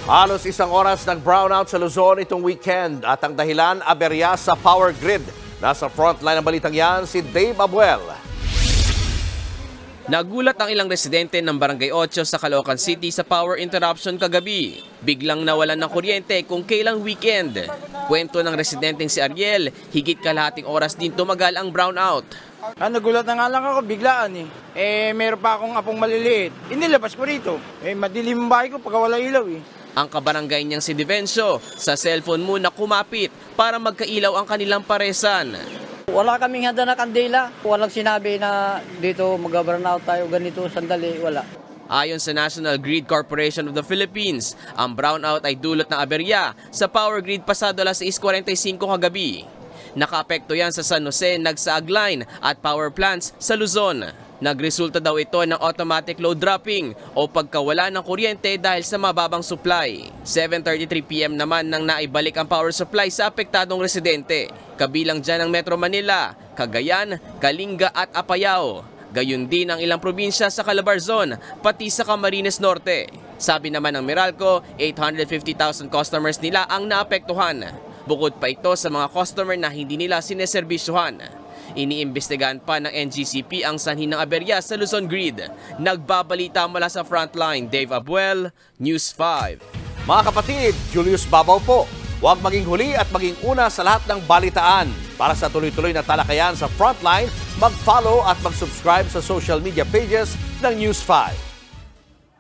Halos isang oras ng brownout sa Luzon itong weekend at ang dahilan, aberya sa power grid. Nasa frontline ng balitang yan si Dave Abuel. Nagulat ang ilang residente ng Barangay 8 sa Caloocan City sa power interruption kagabi. Biglang nawalan ng kuryente kung kailang weekend. Kwento ng residenteng si Ariel, higit kalahating oras din tumagal ang brownout. Nagulat na nga lang ako, biglaan meron pa akong apong maliliit. Inilabas ko rito. Madilim ang bahay ko pagka wala ilaw Ang kabarangay niyang si Divencio, sa cellphone muna kumapit para magkailaw ang kanilang paresan. Wala kaming handa na kandila. Walang sinabi na dito mag-brownout tayo ganito sandali, wala. Ayon sa National Grid Corporation of the Philippines, ang brownout ay dulot ng aberya sa power grid pasado alas 6:45 kagabi. Nakaapekto yan sa San Jose, Nagsaag Line at power plants sa Luzon. Nagresulta daw ito ng automatic load dropping o pagkawala ng kuryente dahil sa mababang supply. 7:33 PM naman nang naibalik ang power supply sa apektadong residente. Kabilang dyan ang Metro Manila, Cagayan, Kalinga at Apayao. Gayun din ang ilang probinsya sa Calabarzon, pati sa Camarines Norte. Sabi naman ng Meralco, 850,000 customers nila ang naapektuhan. Bukod pa ito sa mga customer na hindi nila sineserbisyuhan. Iniimbestigahan pa ng NGCP ang sanhi ng aberya sa Luzon Grid. Nagbabalita mula sa frontline, Dave Abuel, News 5. Mga kapatid, Julius Babaw po. Huwag maging huli at maging una sa lahat ng balitaan. Para sa tuloy-tuloy na talakayan sa frontline, mag-follow at mag-subscribe sa social media pages ng News 5.